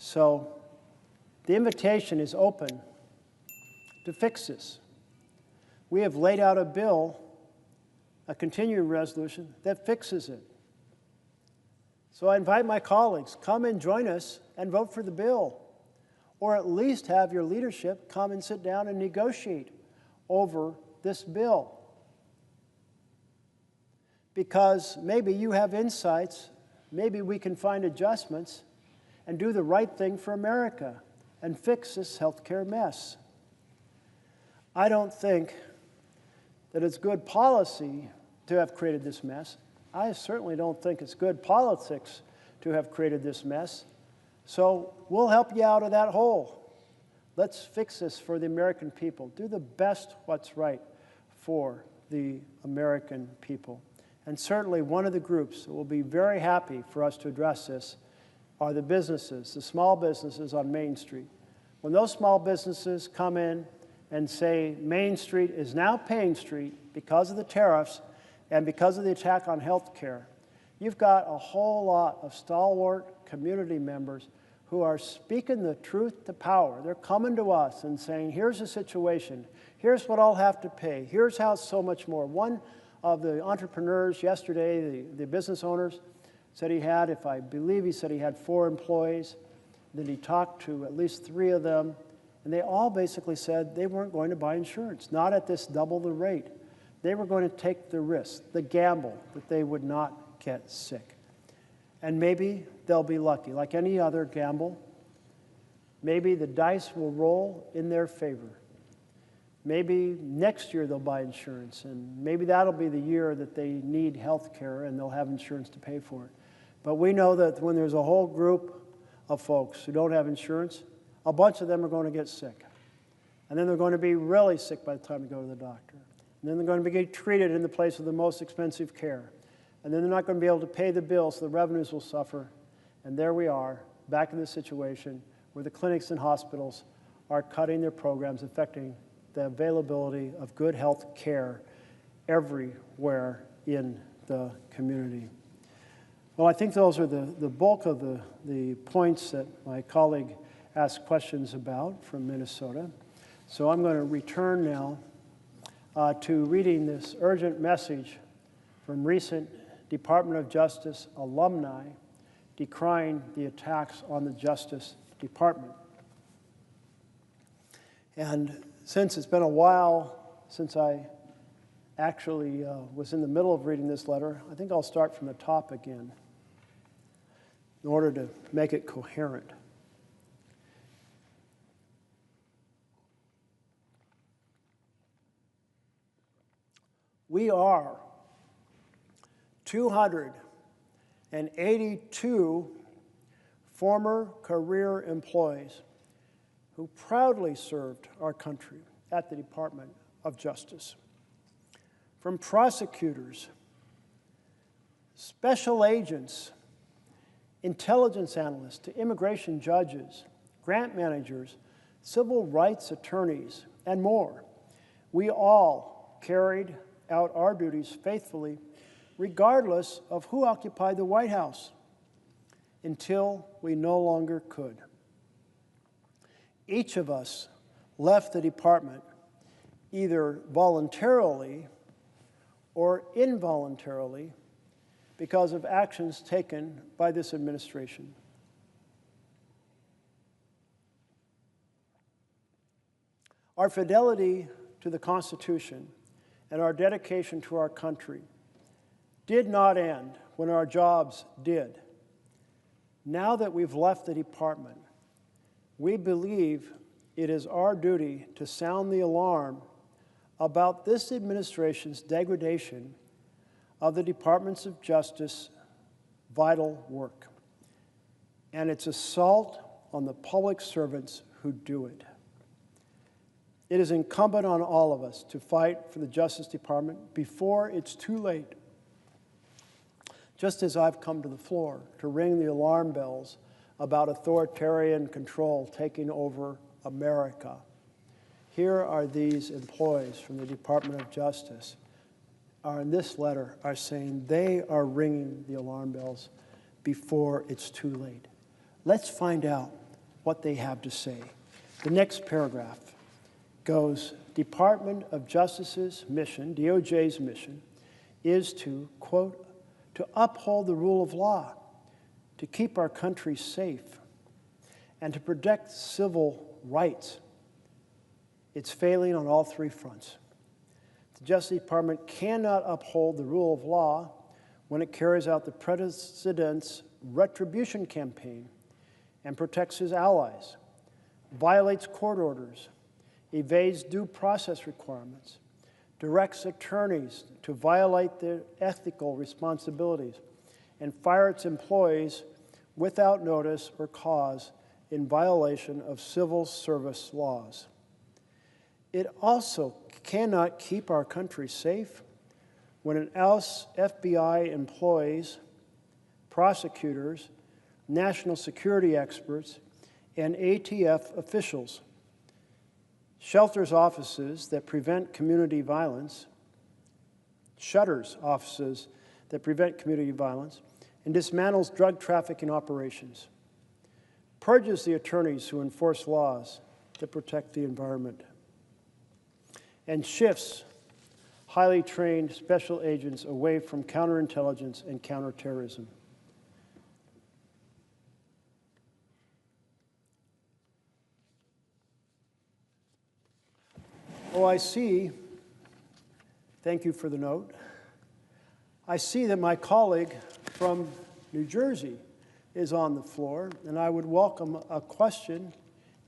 So the invitation is open to fix this. We have laid out a bill, a continuing resolution, that fixes it. So I invite my colleagues, come and join us and vote for the bill, or at least have your leadership come and sit down and negotiate over this bill. Because maybe you have insights, maybe we can find adjustments and do the right thing for America and fix this healthcare mess. I don't think that it's good policy to have created this mess. I certainly don't think it's good politics to have created this mess. So we'll help you out of that hole. Let's fix this for the American people. Do the best what's right for the American people. And certainly one of the groups that will be very happy for us to address this are the businesses, the small businesses on Main Street. When those small businesses come in and say Main Street is now Payne Street because of the tariffs and because of the attack on health care, you've got a whole lot of stalwart community members who are speaking the truth to power. They're coming to us and saying, here's the situation, here's what I'll have to pay, here's how so much more. One of the entrepreneurs yesterday, the business owners, said he had, if I believe he said he had 4 employees, then he talked to at least 3 of them, and they all basically said they weren't going to buy insurance, not at this double the rate. They were going to take the risk, the gamble, that they would not get sick. And maybe they'll be lucky. Like any other gamble, maybe the dice will roll in their favor. Maybe next year they'll buy insurance, and maybe that'll be the year that they need health care and they'll have insurance to pay for it. But we know that when there's a whole group of folks who don't have insurance, a bunch of them are going to get sick. And then they're going to be really sick by the time they go to the doctor. And then they're going to be treated in the place of the most expensive care. And then they're not going to be able to pay the bills, so the revenues will suffer. And there we are, back in this situation where the clinics and hospitals are cutting their programs, affecting the availability of good health care everywhere in the community. Well, I think those are the bulk of the points that my colleague asked questions about from Minnesota. So I'm going to return now to reading this urgent message from recent Department of Justice alumni decrying the attacks on the Justice Department. And since it's been a while since I actually was in the middle of reading this letter, I think I'll start from the top again in order to make it coherent. We are 282 former career employees who proudly served our country at the Department of Justice. From prosecutors, special agents, intelligence analysts, to immigration judges, grant managers, civil rights attorneys, and more, we all carried out our duties faithfully, regardless of who occupied the White House, until we no longer could. Each of us left the department either voluntarily or involuntarily because of actions taken by this administration. Our fidelity to the Constitution and our dedication to our country did not end when our jobs did. Now that we've left the department, we believe it is our duty to sound the alarm about this administration's degradation of the Departments of Justice vital work and its assault on the public servants who do it. It is incumbent on all of us to fight for the Justice Department before it's too late. Just as I've come to the floor to ring the alarm bells about authoritarian control taking over America, here are these employees from the Department of Justice in this letter are saying they are ringing the alarm bells before it's too late. Let's find out what they have to say. The next paragraph goes, Department of Justice's mission, DOJ's mission, is to, quote, to uphold the rule of law, to keep our country safe, and to protect civil rights. It's failing on all three fronts. The Justice Department cannot uphold the rule of law when it carries out the President's retribution campaign and protects his allies, violates court orders, evades due process requirements, directs attorneys to violate their ethical responsibilities, and fire its employees without notice or cause in violation of civil service laws. It also cannot keep our country safe when it ousts FBI employees, prosecutors, national security experts, and ATF officials, shelters offices that prevent community violence, shutters offices that prevent community violence, and dismantles drug trafficking operations, purges the attorneys who enforce laws that protect the environment, and shifts highly trained special agents away from counterintelligence and counterterrorism. Oh, I see, thank you for the note, I see that my colleague from New Jersey is on the floor, and I would welcome a question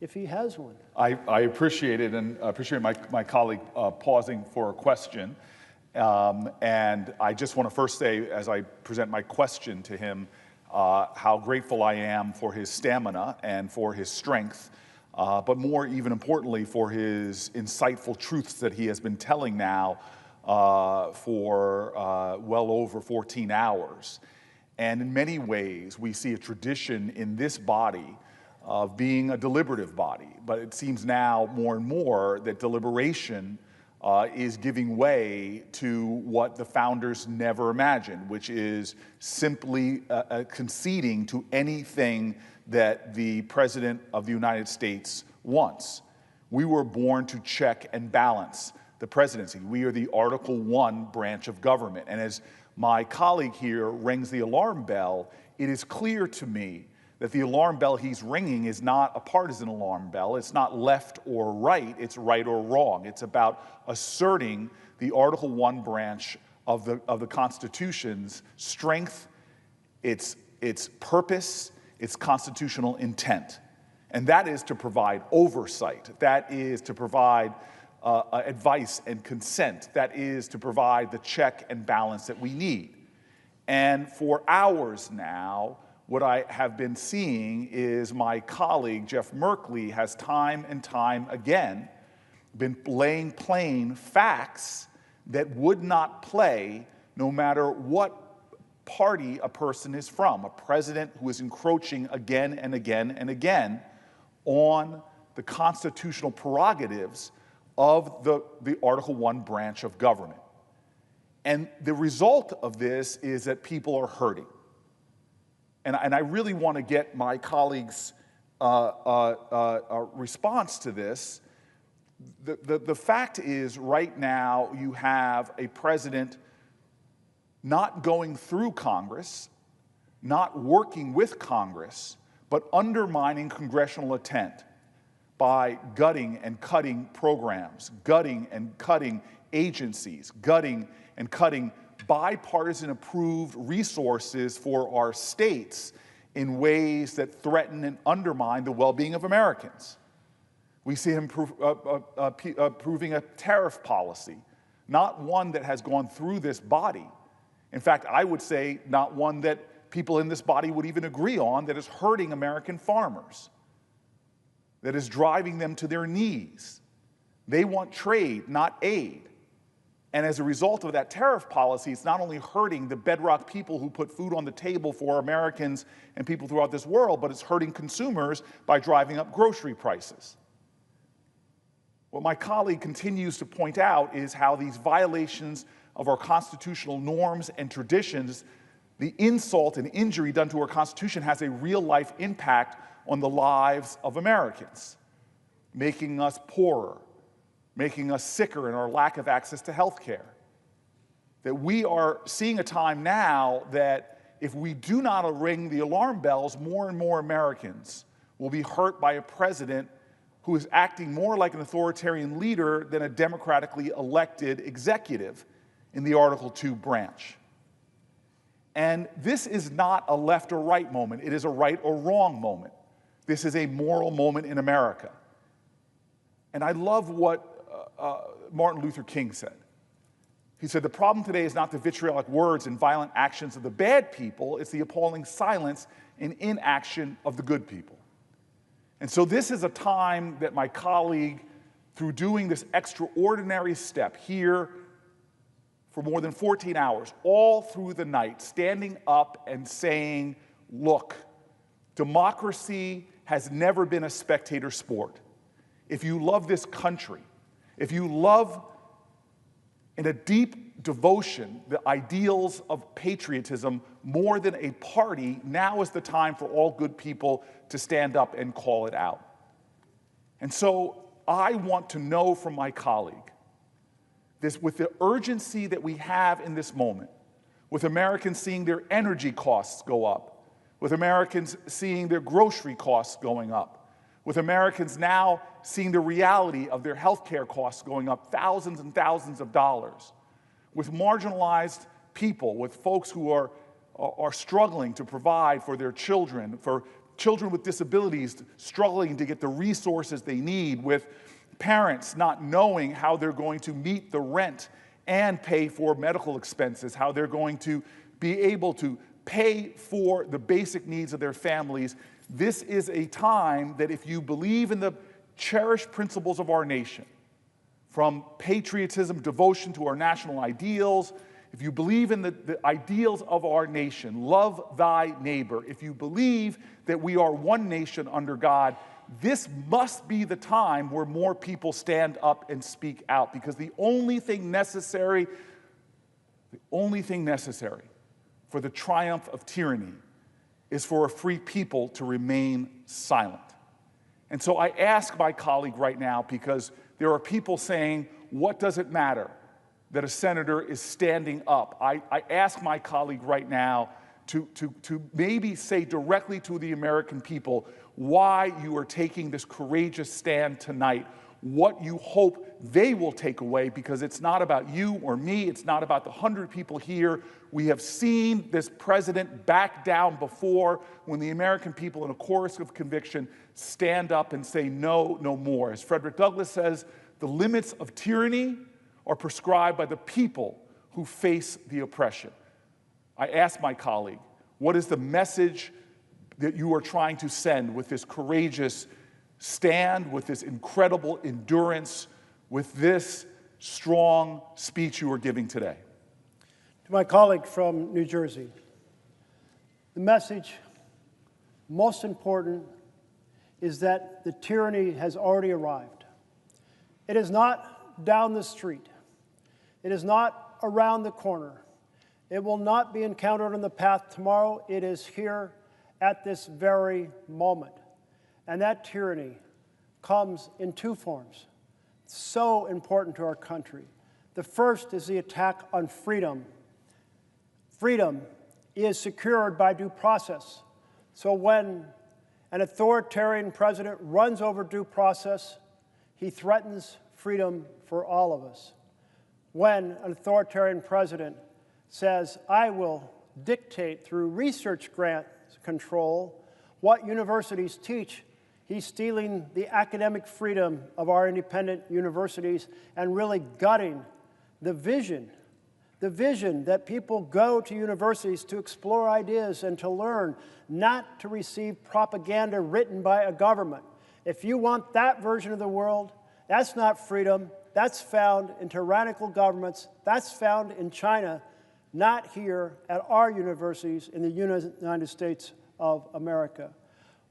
if he has one. I appreciate it, and appreciate my colleague pausing for a question. And I just want to first say, as I present my question to him, how grateful I am for his stamina and for his strength, but more even importantly for his insightful truths that he has been telling now for well over 14 hours. And in many ways, we see a tradition in this body of being a deliberative body, but it seems now more and more that deliberation is giving way to what the founders never imagined, which is simply conceding to anything that the President of the United States wants. We were born to check and balance the presidency. We are the Article I branch of government. And as my colleague here rings the alarm bell, it is clear to me that the alarm bell he's ringing is not a partisan alarm bell. It's not left or right, it's right or wrong. It's about asserting the Article I branch of the Constitution's strength, its purpose, its constitutional intent. And that is to provide oversight. That is to provide advice and consent. That is to provide the check and balance that we need. And for hours now, what I have been seeing is my colleague, Jeff Merkley, has time and time again been laying plain facts that would not play no matter what party a person is from. A president who is encroaching again and again and again on the constitutional prerogatives of the Article I branch of government. And the result of this is that people are hurting. And I really want to get my colleagues' response to this. The fact is, right now, you have a president not going through Congress, not working with Congress, but undermining congressional intent by gutting and cutting programs, gutting and cutting agencies, gutting and cutting bipartisan approved resources for our states in ways that threaten and undermine the well-being of Americans. We see him approving a tariff policy, not one that has gone through this body. In fact, I would say not one that people in this body would even agree on, that is hurting American farmers, that is driving them to their knees. They want trade, not aid. And as a result of that tariff policy, it's not only hurting the bedrock people who put food on the table for Americans and people throughout this world, but it's hurting consumers by driving up grocery prices. What my colleague continues to point out is how these violations of our constitutional norms and traditions, the insult and injury done to our Constitution, has a real-life impact on the lives of Americans, making us poorer, making us sicker in our lack of access to health care. That we are seeing a time now that if we do not ring the alarm bells, more and more Americans will be hurt by a president who is acting more like an authoritarian leader than a democratically elected executive in the Article II branch. And this is not a left or right moment. It is a right or wrong moment. This is a moral moment in America. And I love what Martin Luther King said. He said, the problem today is not the vitriolic words and violent actions of the bad people, it's the appalling silence and inaction of the good people. And so this is a time that my colleague, through doing this extraordinary step here for more than 14 hours, all through the night, standing up and saying, look, democracy has never been a spectator sport. If you love this country, if you love in a deep devotion the ideals of patriotism more than a party, now is the time for all good people to stand up and call it out. And so I want to know from my colleague, this, with the urgency that we have in this moment, with Americans seeing their energy costs go up, with Americans seeing their grocery costs going up, with Americans now seeing the reality of their health care costs going up thousands and thousands of dollars, with marginalized people, with folks who are struggling to provide for their children, for children with disabilities struggling to get the resources they need, with parents not knowing how they're going to meet the rent and pay for medical expenses, how they're going to be able to pay for the basic needs of their families. This is a time that if you believe in the cherished principles of our nation, from patriotism, devotion to our national ideals, if you believe in the ideals of our nation, love thy neighbor, if you believe that we are one nation under God, this must be the time where more people stand up and speak out, because the only thing necessary for the triumph of tyranny is for a free people to remain silent. And so I ask my colleague right now, because there are people saying, what does it matter that a senator is standing up? I ask my colleague right now to maybe say directly to the American people why you are taking this courageous stand tonight, what you hope they will take away, because it's not about you or me, it's not about the 100 people here. We have seen this president back down before when the American people, in a chorus of conviction, stand up and say no, no more. As Frederick Douglass says, the limits of tyranny are prescribed by the people who face the oppression. I ask my colleague, what is the message that you are trying to send with this courageous stand, with this incredible endurance, with this strong speech you are giving today? To my colleague from New Jersey, the message, most important, is that the tyranny has already arrived. It is not down the street. It is not around the corner. It will not be encountered on the path tomorrow. It is here at this very moment. And that tyranny comes in two forms, so important to our country. The first is the attack on freedom. Freedom is secured by due process. So when an authoritarian president runs over due process, he threatens freedom for all of us. When an authoritarian president says, I will dictate through research grant control what universities teach, he's stealing the academic freedom of our independent universities and really gutting the vision that people go to universities to explore ideas and to learn, not to receive propaganda written by a government. If you want that version of the world, that's not freedom. That's found in tyrannical governments. That's found in China, not here at our universities in the United States of America.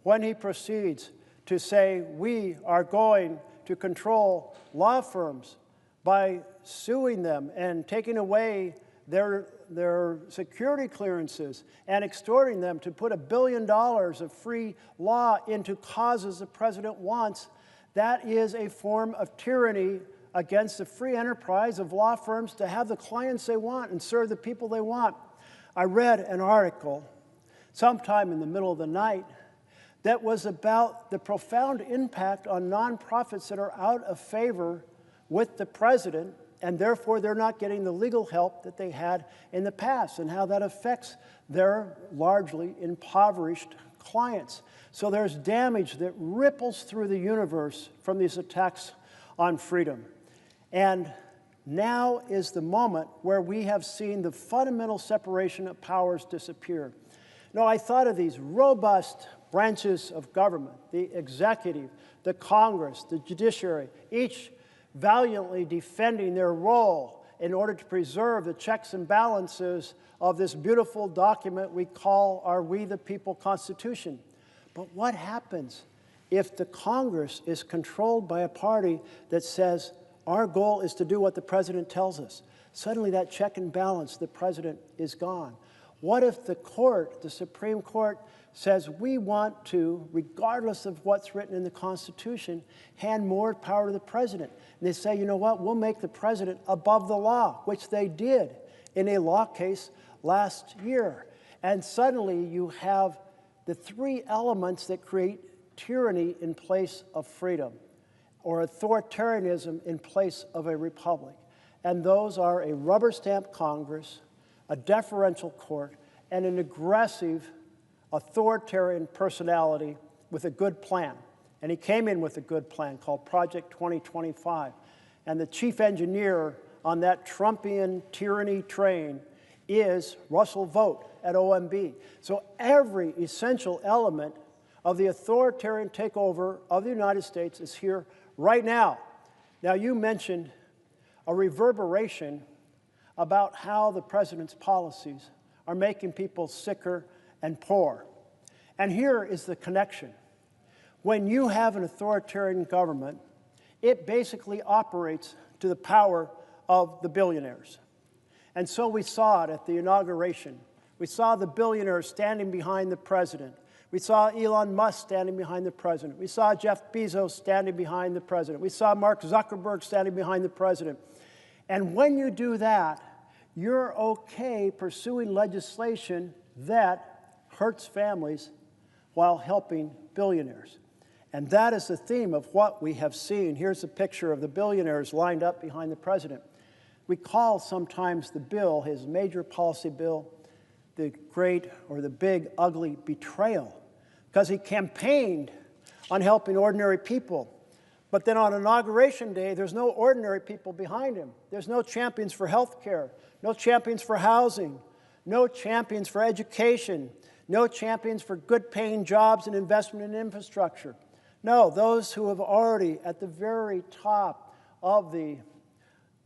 When he proceeds to say we are going to control law firms by suing them and taking away their security clearances and extorting them to put $1 billion of free law into causes the president wants, that is a form of tyranny against the free enterprise of law firms to have the clients they want and serve the people they want. I read an article sometime in the middle of the night that was about the profound impact on nonprofits that are out of favor with the president, and therefore they're not getting the legal help that they had in the past, and how that affects their largely impoverished clients. So there's damage that ripples through the universe from these attacks on freedom. And now is the moment where we have seen the fundamental separation of powers disappear. No, I thought of these robust branches of government, the executive, the Congress, the judiciary, each valiantly defending their role in order to preserve the checks and balances of this beautiful document we call our We the People Constitution. But what happens if the Congress is controlled by a party that says, our goal is to do what the president tells us? Suddenly that check and balance, the president, is gone. What if the court, the Supreme Court, says we want to, regardless of what's written in the Constitution, hand more power to the president? And they say, you know what, we'll make the president above the law, which they did in a law case last year. And suddenly you have the three elements that create tyranny in place of freedom, or authoritarianism in place of a republic. And those are a rubber-stamped Congress, a deferential court, and an aggressive authoritarian personality with a good plan. And he came in with a good plan called Project 2025. And the chief engineer on that Trumpian tyranny train is Russell Vought at OMB. So every essential element of the authoritarian takeover of the United States is here right now. Now, you mentioned a reverberation about how the president's policies are making people sicker and poorer. And here is the connection. When you have an authoritarian government, it basically operates to the power of the billionaires. And so we saw it at the inauguration. We saw the billionaires standing behind the president. We saw Elon Musk standing behind the president. We saw Jeff Bezos standing behind the president. We saw Mark Zuckerberg standing behind the president. And when you do that, you're okay pursuing legislation that hurts families while helping billionaires. And that is the theme of what we have seen. Here's a picture of the billionaires lined up behind the president. We call sometimes the bill, his major policy bill, the great or the big ugly betrayal, because he campaigned on helping ordinary people. But then on Inauguration Day, there's no ordinary people behind him. There's no champions for health care, no champions for housing, no champions for education, no champions for good-paying jobs and investment in infrastructure. No, those who have already at the very top of the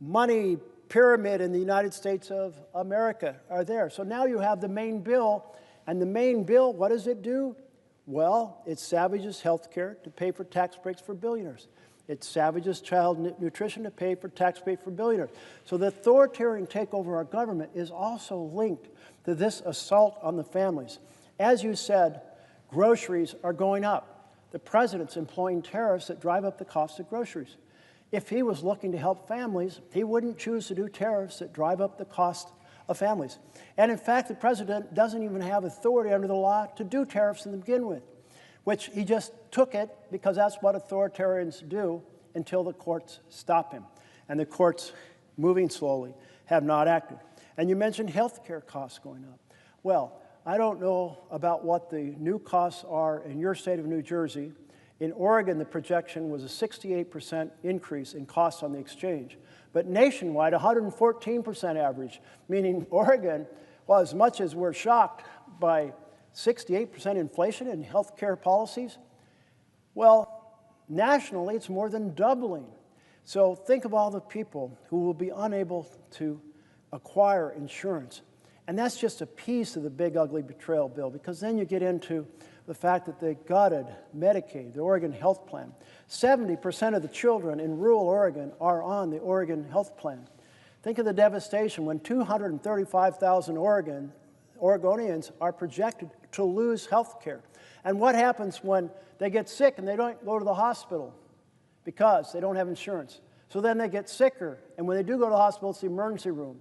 money pyramid in the United States of America are there. So now you have the main bill, and the main bill, what does it do? Well, it savages health care to pay for tax breaks for billionaires. It savages child nutrition to pay for tax breaks for billionaires. So the authoritarian takeover of our government is also linked to this assault on the families. As you said, groceries are going up. The president's employing tariffs that drive up the cost of groceries. If he was looking to help families, he wouldn't choose to do tariffs that drive up the cost of families. And in fact, the president doesn't even have authority under the law to do tariffs to begin with, which he just took it because that's what authoritarians do until the courts stop him. And the courts, moving slowly, have not acted. And you mentioned health care costs going up. Well, I don't know about what the new costs are in your state of New Jersey. In Oregon, the projection was a 68% increase in costs on the exchange. But nationwide, 114% average, meaning Oregon, well, as much as we're shocked by 68% inflation in health care policies, well, nationally, it's more than doubling. So think of all the people who will be unable to acquire insurance. And that's just a piece of the big, ugly betrayal bill, because then you get into the fact that they gutted Medicaid, the Oregon health plan. 70% of the children in rural Oregon are on the Oregon health plan. Think of the devastation when 235,000 Oregonians are projected to lose health care. And what happens when they get sick and they don't go to the hospital because they don't have insurance? So then they get sicker, and when they do go to the hospital, it's the emergency room.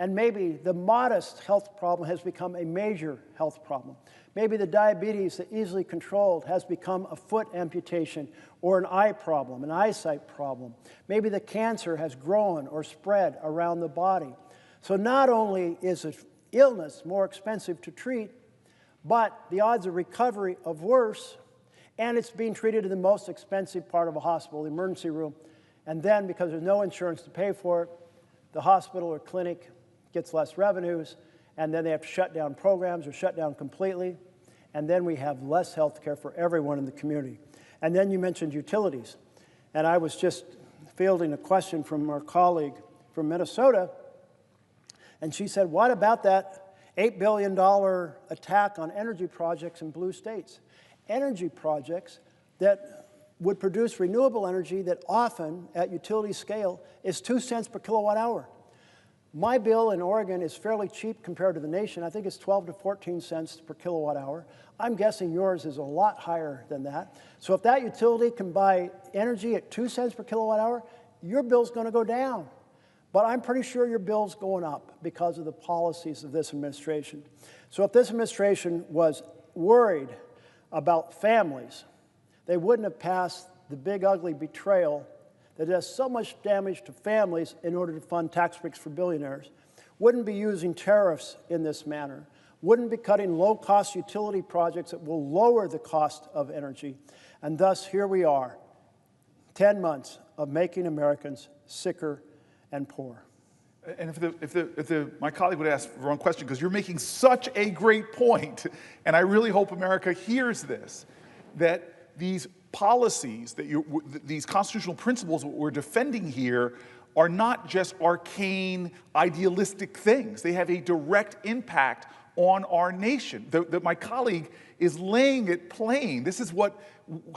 And maybe the modest health problem has become a major health problem. Maybe the diabetes that easily controlled has become a foot amputation or an eye problem, an eyesight problem. Maybe the cancer has grown or spread around the body. So not only is an illness more expensive to treat, but the odds of recovery are worse, and it's being treated in the most expensive part of a hospital, the emergency room. And then, because there's no insurance to pay for it, the hospital or clinic gets less revenues, and then they have to shut down programs or shut down completely, and then we have less health care for everyone in the community. And then you mentioned utilities, and I was just fielding a question from our colleague from Minnesota, and she said, what about that $8 billion attack on energy projects in blue states? Energy projects that would produce renewable energy that often, at utility scale, is 2 cents per kilowatt hour. My bill in Oregon is fairly cheap compared to the nation. I think it's 12 to 14 cents per kilowatt hour. I'm guessing yours is a lot higher than that. So if that utility can buy energy at 2 cents per kilowatt hour, your bill's going to go down. But I'm pretty sure your bill's going up because of the policies of this administration. So if this administration was worried about families, they wouldn't have passed the big, ugly betrayal that does so much damage to families in order to fund tax breaks for billionaires, wouldn't be using tariffs in this manner, wouldn't be cutting low-cost utility projects that will lower the cost of energy. And thus, here we are, 10 months of making Americans sicker and poor. And if my colleague would ask the wrong question, because you're making such a great point, and I really hope America hears this, that these policies, these constitutional principles that we're defending here are not just arcane, idealistic things. They have a direct impact on our nation. My colleague is laying it plain. This is what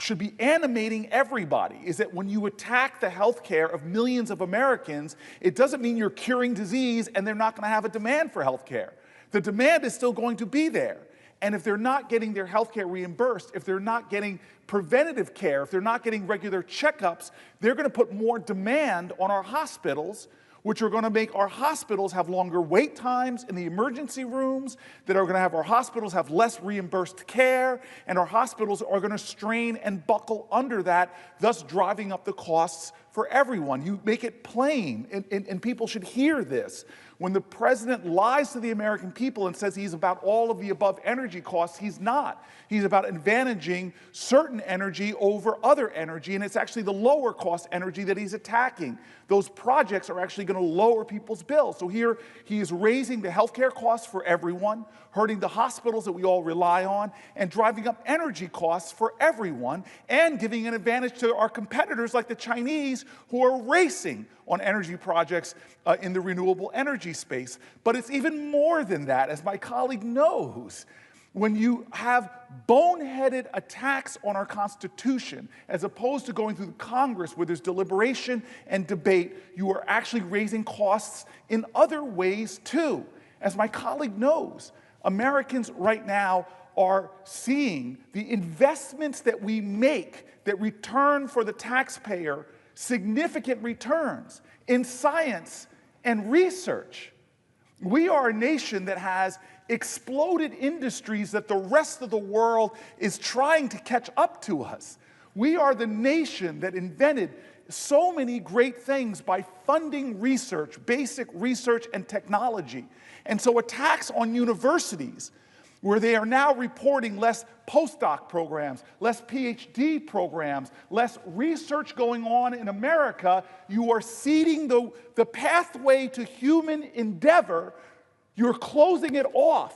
should be animating everybody, is that when you attack the health care of millions of Americans, it doesn't mean you're curing disease and they're not going to have a demand for health care. The demand is still going to be there. And if they're not getting their health care reimbursed, if they're not getting preventative care, if they're not getting regular checkups, they're going to put more demand on our hospitals, which are going to make our hospitals have longer wait times in the emergency rooms, that are going to have our hospitals have less reimbursed care, and our hospitals are going to strain and buckle under that, thus driving up the costs for everyone. You make it plain, and people should hear this. When the president lies to the American people and says he's about all of the above energy costs, he's not. He's about advantaging certain energy over other energy, and it's actually the lower cost energy that he's attacking. Those projects are actually going to lower people's bills. So here he is raising the healthcare costs for everyone, hurting the hospitals that we all rely on, and driving up energy costs for everyone, and giving an advantage to our competitors like the Chinese, who are racing on energy projects in the renewable energy space. But it's even more than that, as my colleague knows. When you have boneheaded attacks on our Constitution, as opposed to going through Congress where there's deliberation and debate, you are actually raising costs in other ways too. As my colleague knows, Americans right now are seeing the investments that we make that return for the taxpayer significant returns in science and research. We are a nation that has exploded industries that the rest of the world is trying to catch up to us. We are the nation that invented so many great things by funding research, basic research and technology. And so attacks on universities, where they are now reporting less postdoc programs, less PhD programs, less research going on in America, you are ceding the pathway to human endeavor. You're closing it off.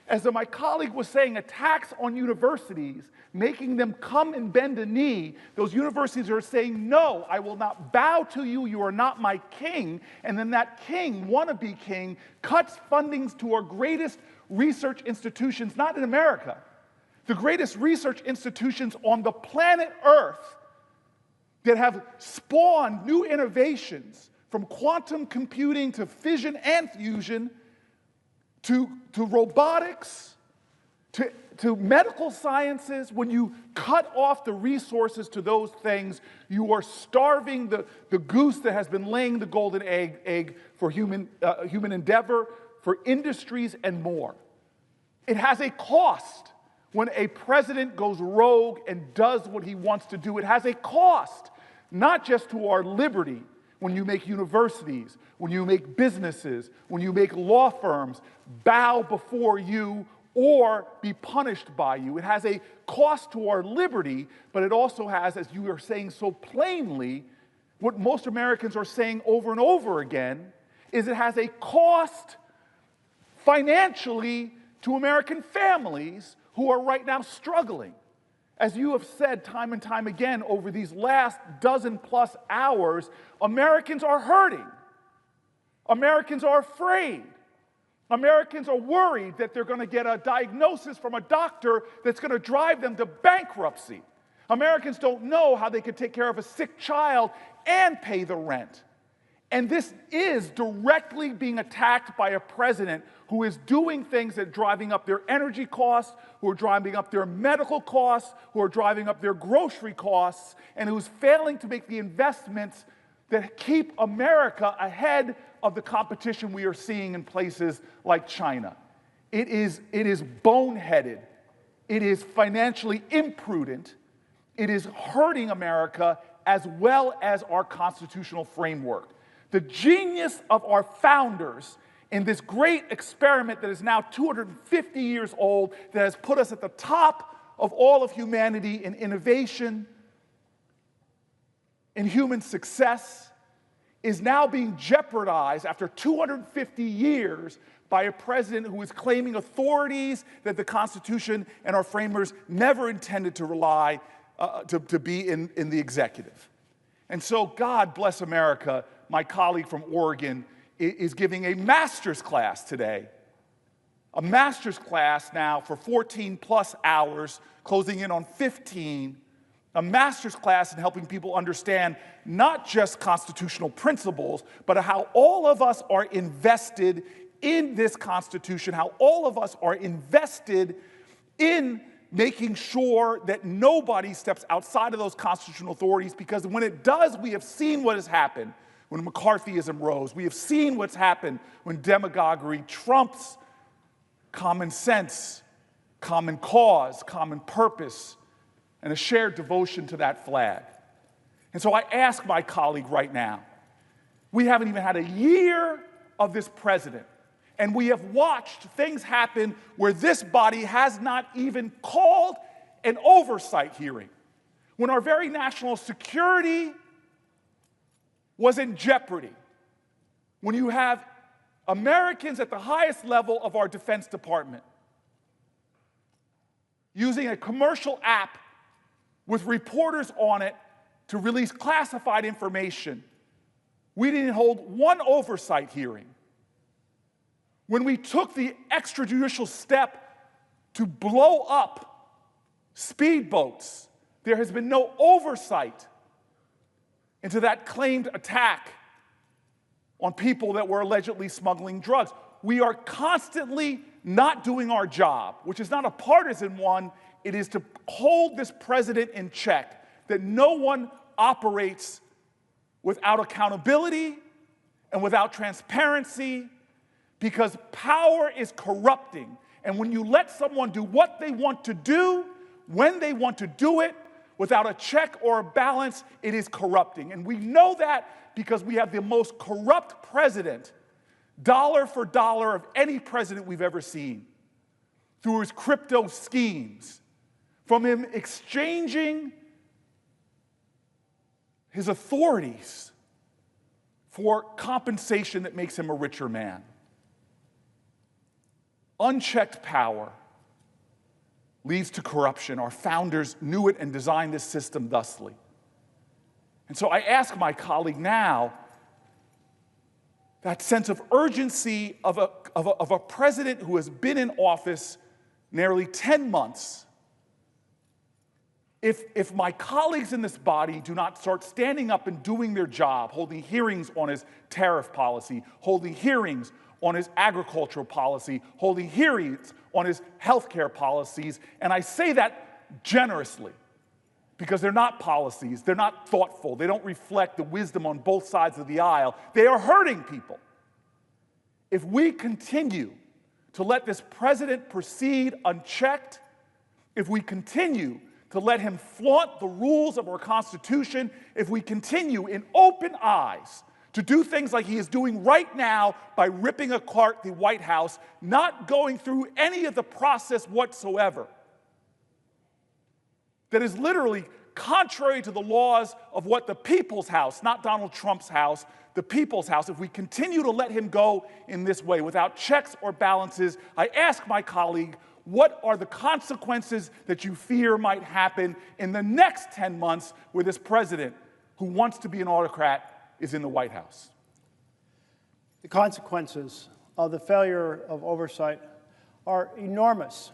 As my colleague was saying, attacks on universities, making them come and bend a knee. Those universities are saying, no, I will not bow to you, you are not my king. And then that king, wannabe king, cuts fundings to our greatest research institutions, not in America, the greatest research institutions on the planet Earth that have spawned new innovations from quantum computing to fission and fusion, to robotics, to medical sciences. When you cut off the resources to those things, you are starving the goose that has been laying the golden egg for human endeavor, for industries and more. It has a cost when a president goes rogue and does what he wants to do. It has a cost, not just to our liberty, when you make universities, when you make businesses, when you make law firms bow before you or be punished by you. It has a cost to our liberty, but it also has, as you are saying so plainly, what most Americans are saying over and over again, is it has a cost financially to American families who are right now struggling. As you have said time and time again over these last dozen-plus hours, Americans are hurting. Americans are afraid. Americans are worried that they're going to get a diagnosis from a doctor that's going to drive them to bankruptcy. Americans don't know how they can take care of a sick child and pay the rent. And this is directly being attacked by a president who is doing things that are driving up their energy costs, who are driving up their medical costs, who are driving up their grocery costs, and who's failing to make the investments that keep America ahead of the competition we are seeing in places like China. It is boneheaded. It is financially imprudent. It is hurting America as well as our constitutional framework. The genius of our founders in this great experiment that is now 250 years old, that has put us at the top of all of humanity in innovation, in human success, is now being jeopardized after 250 years by a president who is claiming authorities that the Constitution and our framers never intended to rely to be in the executive. And so God bless America. My colleague from Oregon is giving a master's class today. A master's class now for 14 plus hours, closing in on 15. A master's class in helping people understand not just constitutional principles, but how all of us are invested in this Constitution, how all of us are invested in making sure that nobody steps outside of those constitutional authorities, because when it does, we have seen what has happened when McCarthyism rose. We have seen what's happened when demagoguery trumps common sense, common cause, common purpose, and a shared devotion to that flag. And so I ask my colleague right now, we haven't even had a year of this president, and we have watched things happen where this body has not even called an oversight hearing. When our very national security was in jeopardy. When you have Americans at the highest level of our Defense Department using a commercial app with reporters on it to release classified information, we didn't hold one oversight hearing. When we took the extrajudicial step to blow up speedboats, there has been no oversight into that claimed attack on people that were allegedly smuggling drugs. We are constantly not doing our job, which is not a partisan one. It is to hold this president in check, that no one operates without accountability and without transparency, because power is corrupting. And when you let someone do what they want to do, when they want to do it, without a check or a balance, it is corrupting. And we know that because we have the most corrupt president, dollar for dollar, of any president we've ever seen, through his crypto schemes, from him exchanging his authorities for compensation that makes him a richer man. Unchecked power leads to corruption. Our founders knew it and designed this system thusly. And so I ask my colleague now, that sense of urgency of a president who has been in office nearly 10 months, If my colleagues in this body do not start standing up and doing their job, holding hearings on his tariff policy, holding hearings on his agricultural policy, holding hearings on his healthcare policies, and I say that generously because they're not policies, they're not thoughtful, they don't reflect the wisdom on both sides of the aisle, they are hurting people. If we continue to let this president proceed unchecked, if we continue to let him flaunt the rules of our Constitution, if we continue in open eyes to do things like he is doing right now by ripping apart the White House, not going through any of the process whatsoever, that is literally contrary to the laws of what the people's house, not Donald Trump's house, the people's house, if we continue to let him go in this way without checks or balances, I ask my colleague, what are the consequences that you fear might happen in the next 10 months where this president, who wants to be an autocrat, is in the White House? The consequences of the failure of oversight are enormous.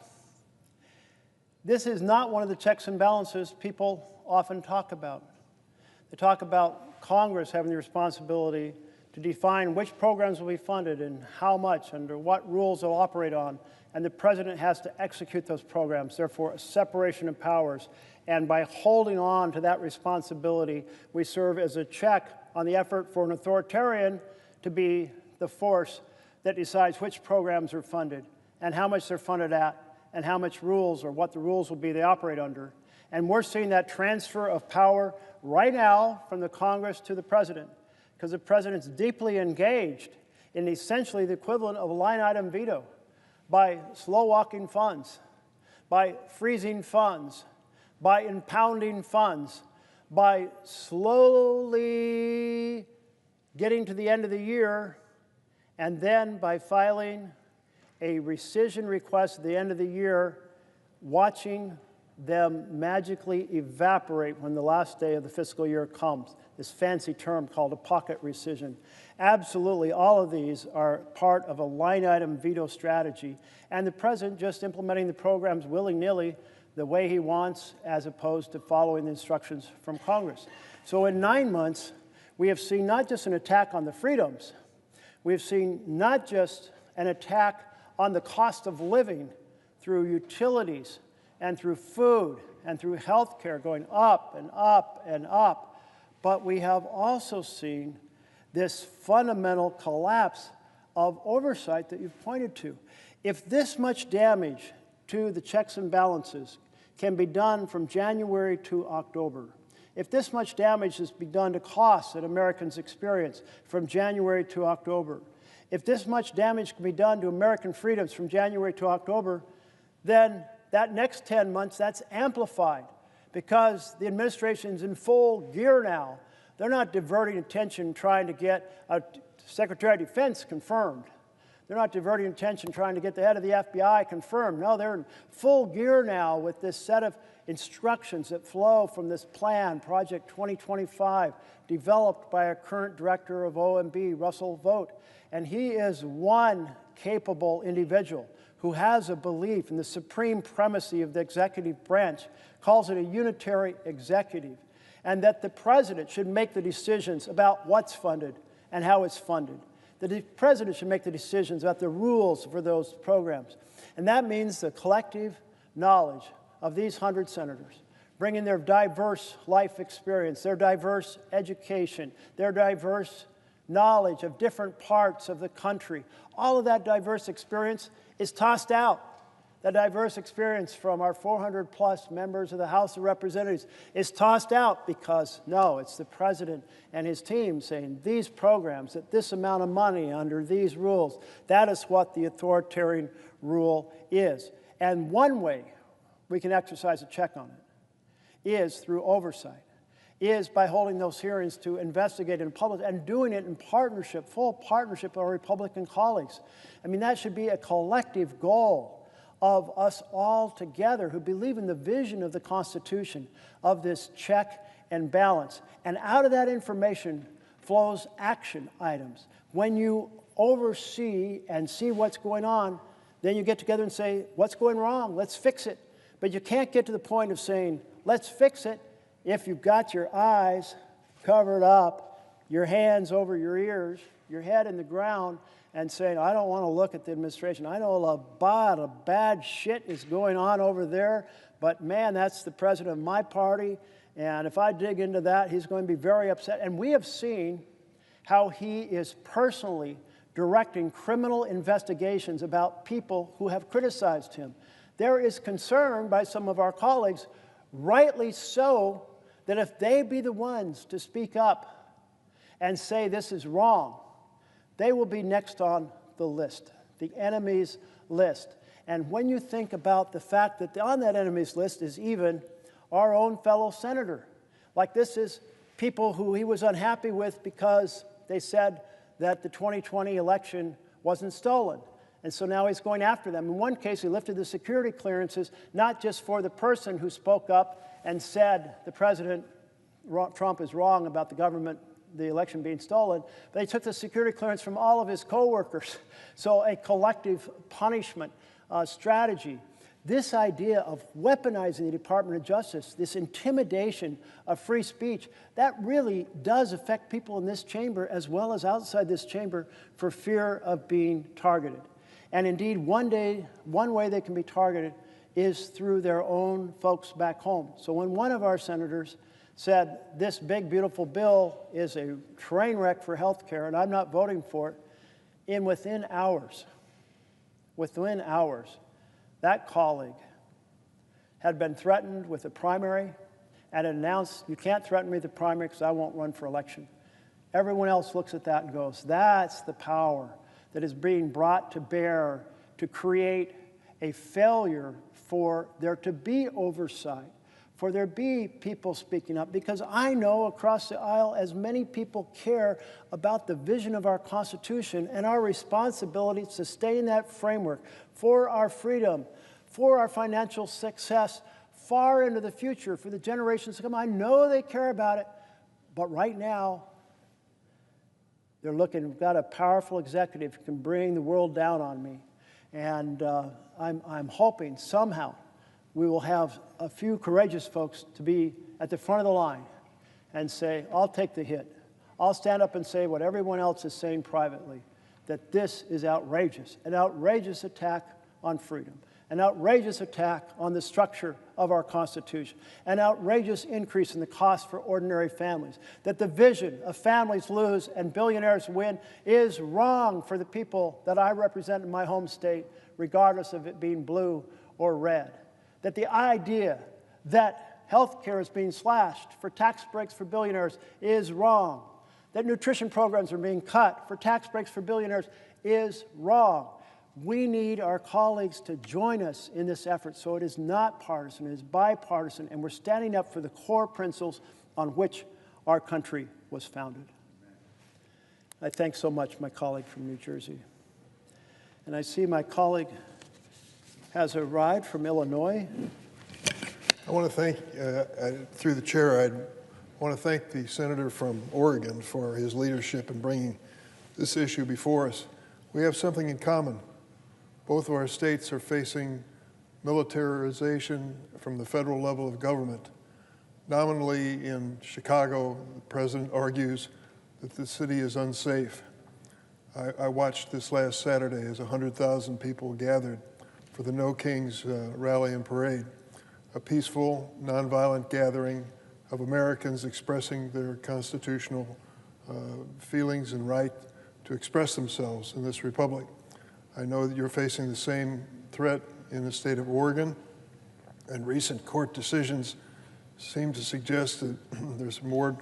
This is not one of the checks and balances people often talk about. They talk about Congress having the responsibility to define which programs will be funded and how much, under what rules they'll operate on, and the president has to execute those programs, therefore a separation of powers. And by holding on to that responsibility, we serve as a check on the effort for an authoritarian to be the force that decides which programs are funded and how much they're funded at and how much rules or what the rules will be they operate under. And we're seeing that transfer of power right now from the Congress to the president, because the president's deeply engaged in essentially the equivalent of a line item veto by slow-walking funds, by freezing funds, by impounding funds, by slowly getting to the end of the year, and then by filing a rescission request at the end of the year, watching them magically evaporate when the last day of the fiscal year comes, this fancy term called a pocket rescission. Absolutely, all of these are part of a line-item veto strategy, and the president just implementing the programs willy-nilly the way he wants, as opposed to following the instructions from Congress. So in 9 months, we have seen not just an attack on the freedoms, we have seen not just an attack on the cost of living through utilities and through food and through health care going up and up and up, but we have also seen this fundamental collapse of oversight that you've pointed to. If this much damage to the checks and balances can be done from January to October, if this much damage has been done to costs that Americans experience from January to October, if this much damage can be done to American freedoms from January to October, then that next 10 months, that's amplified because the administration's in full gear now. They're not diverting attention trying to get a Secretary of Defense confirmed. They're not diverting attention trying to get the head of the FBI confirmed. No, they're in full gear now with this set of instructions that flow from this plan, Project 2025, developed by our current director of OMB, Russell Vought. And he is one capable individual who has a belief in the supreme primacy of the executive branch, calls it a unitary executive, and that the president should make the decisions about what's funded and how it's funded. The president should make the decisions about the rules for those programs. And that means the collective knowledge of these 100 senators, bringing their diverse life experience, their diverse education, their diverse knowledge of different parts of the country. All of that diverse experience is tossed out. The diverse experience from our 400-plus members of the House of Representatives is tossed out because, no, it's the president and his team saying these programs at this amount of money under these rules, that is what the authoritarian rule is. And one way we can exercise a check on it is through oversight, is by holding those hearings to investigate in public and doing it in partnership, full partnership with our Republican colleagues. I mean, that should be a collective goal of us all together who believe in the vision of the Constitution of this check and balance. And out of that information flows action items. When you oversee and see what's going on, then you get together and say, what's going wrong? Let's fix it. But you can't get to the point of saying, let's fix it. If you've got your eyes covered up, your hands over your ears, your head in the ground, and saying, I don't want to look at the administration. I know a lot of bad shit is going on over there, but man, that's the president of my party, and if I dig into that, he's going to be very upset. And we have seen how he is personally directing criminal investigations about people who have criticized him. There is concern by some of our colleagues, rightly so, that if they be the ones to speak up and say this is wrong, they will be next on the list, the enemies list. And when you think about the fact that on that enemies list is even our own fellow senator, like this is people who he was unhappy with because they said that the 2020 election wasn't stolen. And so now he's going after them. In one case, he lifted the security clearances, not just for the person who spoke up and said the president, Trump, is wrong about the election being stolen, but they took the security clearance from all of his coworkers. So a collective punishment strategy. This idea of weaponizing the Department of Justice, this intimidation of free speech, that really does affect people in this chamber as well as outside this chamber for fear of being targeted. And indeed, one way they can be targeted is through their own folks back home. So when one of our senators said, this big, beautiful bill is a train wreck for health care, and I'm not voting for it, within hours, that colleague had been threatened with a primary and announced, you can't threaten me with the primary because I won't run for election. Everyone else looks at that and goes, that's the power that is being brought to bear to create a failure for there to be oversight, for there be people speaking up, because I know across the aisle as many people care about the vision of our Constitution and our responsibility to sustain that framework for our freedom, for our financial success, far into the future, for the generations to come. I know they care about it, but right now, they're looking, we've got a powerful executive who can bring the world down on me. And I'm hoping somehow we will have a few courageous folks to be at the front of the line and say, I'll take the hit. I'll stand up and say what everyone else is saying privately, that this is outrageous, an outrageous attack on freedom, an outrageous attack on the structure of our Constitution, an outrageous increase in the cost for ordinary families, that the vision of families lose and billionaires win is wrong for the people that I represent in my home state, regardless of it being blue or red. That the idea that health care is being slashed for tax breaks for billionaires is wrong. That nutrition programs are being cut for tax breaks for billionaires is wrong. We need our colleagues to join us in this effort so it is not partisan, it is bipartisan, and we're standing up for the core principles on which our country was founded. I thank so much my colleague from New Jersey. And I see my colleague has arrived from Illinois. I want to thank, through the chair, I want to thank the senator from Oregon for his leadership in bringing this issue before us. We have something in common. Both of our states are facing militarization from the federal level of government. Nominally in Chicago, the president argues that the city is unsafe. I watched this last Saturday as 100,000 people gathered for the No Kings rally and parade, a peaceful, nonviolent gathering of Americans expressing their constitutional feelings and right to express themselves in this republic. I know that you're facing the same threat in the state of Oregon, and recent court decisions seem to suggest that there's more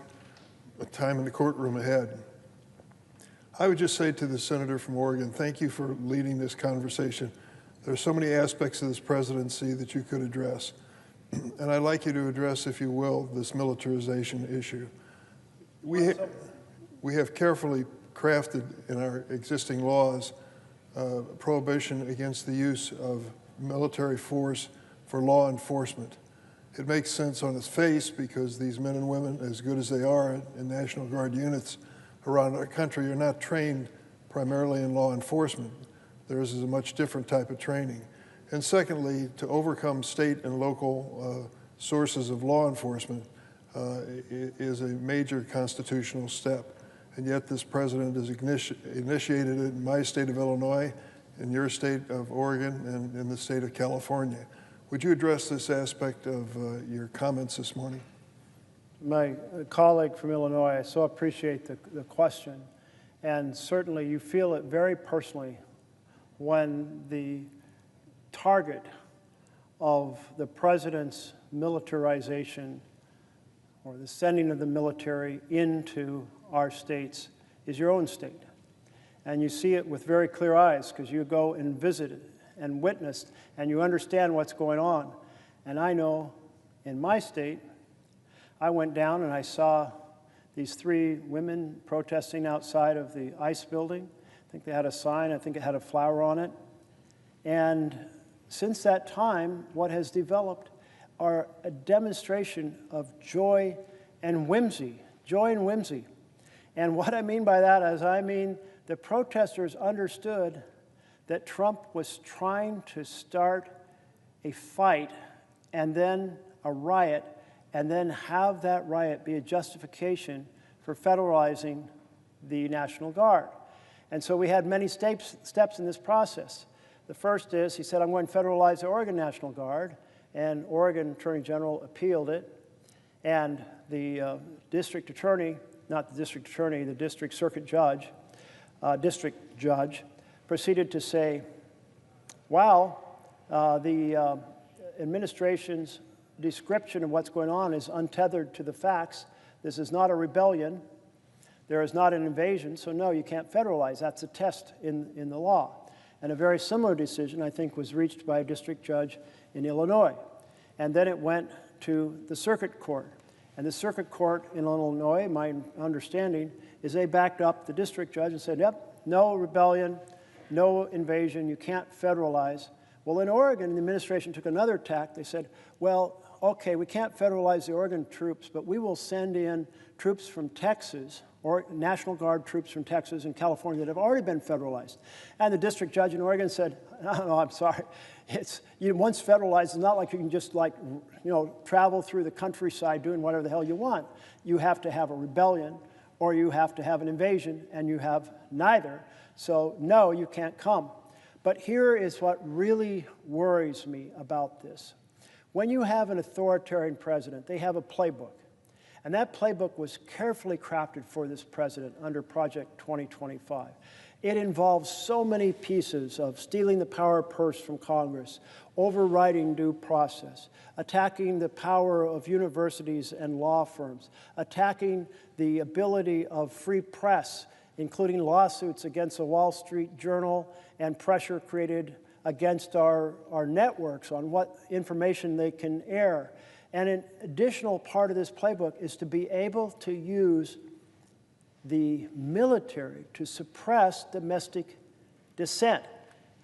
time in the courtroom ahead. I would just say to the senator from Oregon, thank you for leading this conversation. There are so many aspects of this presidency that you could address. And I'd like you to address, if you will, this militarization issue. We have carefully crafted in our existing laws prohibition against the use of military force for law enforcement. It makes sense on its face because these men and women, as good as they are in National Guard units around our country, are not trained primarily in law enforcement. Theirs is a much different type of training. And secondly, to overcome state and local sources of law enforcement is a major constitutional step. And yet this president has initiated it in my state of Illinois, in your state of Oregon, and in the state of California. Would you address this aspect of your comments this morning? My colleague from Illinois, I so appreciate the question. And certainly you feel it very personally when the target of the president's militarization or the sending of the military into our states is your own state. And you see it with very clear eyes because you go and visit it and witnessed and you understand what's going on. And I know in my state, I went down and I saw these 3 women protesting outside of the ICE building. I think they had a sign, I think it had a flower on it. And since that time, what has developed are a demonstration of joy and whimsy. Joy and whimsy. And what I mean by that is I mean the protesters understood that Trump was trying to start a fight and then a riot and then have that riot be a justification for federalizing the National Guard. And so we had many steps in this process. The first is he said, I'm going to federalize the Oregon National Guard, and Oregon Attorney General appealed it, and the district attorney, not the district attorney, the district circuit judge, district judge, proceeded to say, wow, the administration's description of what's going on is untethered to the facts. This is not a rebellion. There is not an invasion, so no, you can't federalize. That's a test in the law. And a very similar decision, I think, was reached by a district judge in Illinois. And then it went to the circuit court. And the circuit court in Illinois, my understanding, is they backed up the district judge and said, yep, no rebellion, no invasion, you can't federalize. Well, in Oregon, the administration took another tack. They said, well, okay, we can't federalize the Oregon troops, but we will send in troops from Texas, or National Guard troops from Texas and California that have already been federalized. And the district judge in Oregon said, no, I'm sorry. Once federalized, it's not like you can just travel through the countryside doing whatever the hell you want. You have to have a rebellion or you have to have an invasion, and you have neither. So no, you can't come. But here is what really worries me about this. When you have an authoritarian president, they have a playbook. And that playbook was carefully crafted for this president under Project 2025. It involves so many pieces of stealing the power purse from Congress, overriding due process, attacking the power of universities and law firms, attacking the ability of free press, including lawsuits against the Wall Street Journal and pressure created against our networks on what information they can air. And an additional part of this playbook is to be able to use the military to suppress domestic dissent.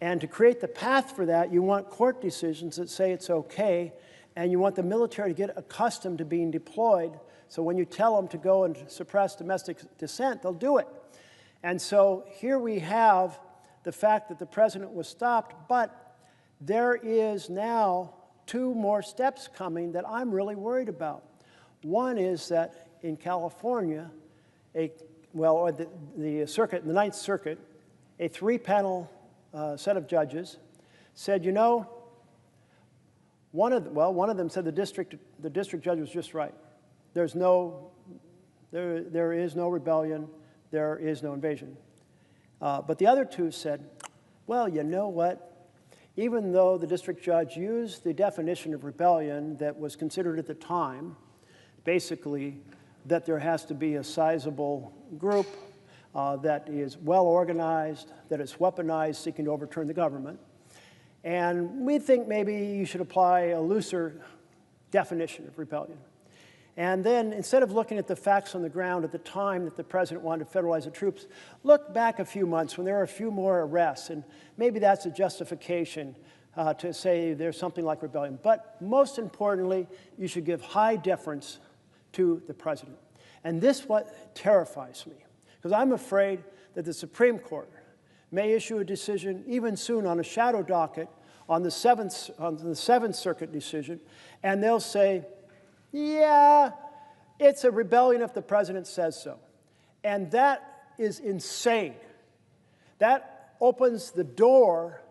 And to create the path for that, you want court decisions that say it's okay, and you want the military to get accustomed to being deployed, so when you tell them to go and suppress domestic dissent, they'll do it. And so here we have the fact that the president was stopped, but there is now 2 more steps coming that I'm really worried about. One is that in California, the Ninth Circuit, a 3-panel set of judges said, you know, one of them said the district judge was just right. There is no rebellion, there is no invasion. But the other 2 said, well, you know what? Even though the district judge used the definition of rebellion that was considered at the time, basically that there has to be a sizable group that is well organized, that is weaponized, seeking to overturn the government. And we think maybe you should apply a looser definition of rebellion. And then, instead of looking at the facts on the ground at the time that the president wanted to federalize the troops, look back a few months when there were a few more arrests, and maybe that's a justification to say there's something like rebellion. But most importantly, you should give high deference to the president. And this is what terrifies me, because I'm afraid that the Supreme Court may issue a decision even soon on a shadow docket on the Seventh Circuit decision, and they'll say, yeah, it's a rebellion if the president says so. And that is insane. That opens the door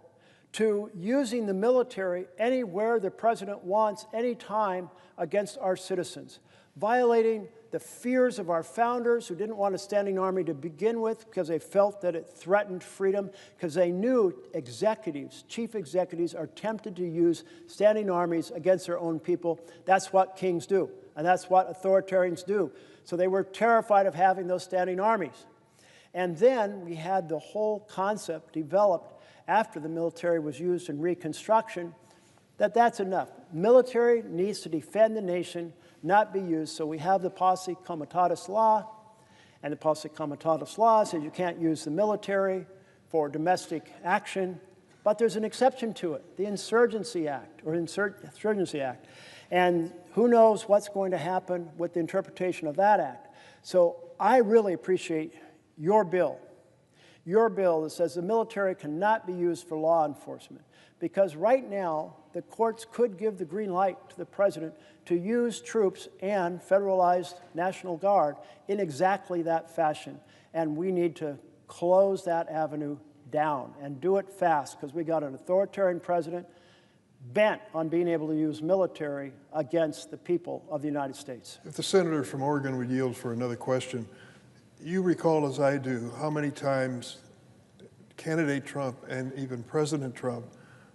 to using the military anywhere the president wants, anytime, against our citizens, violating the fears of our founders who didn't want a standing army to begin with because they felt that it threatened freedom, because they knew executives, chief executives, are tempted to use standing armies against their own people. That's what kings do, and that's what authoritarians do. So they were terrified of having those standing armies. And then we had the whole concept developed after the military was used in Reconstruction, that's enough. Military needs to defend the nation, not be used. So we have the Posse Comitatus Law, and the Posse Comitatus Law says you can't use the military for domestic action, but there's an exception to it, the Insurgency Act, or Insurgency Act. And who knows what's going to happen with the interpretation of that act. So I really appreciate your bill that says the military cannot be used for law enforcement, because right now the courts could give the green light to the president to use troops and federalized National Guard in exactly that fashion. And we need to close that avenue down and do it fast, because we got an authoritarian president bent on being able to use military against the people of the United States. If the senator from Oregon would yield for another question. You recall, as I do, how many times candidate Trump and even President Trump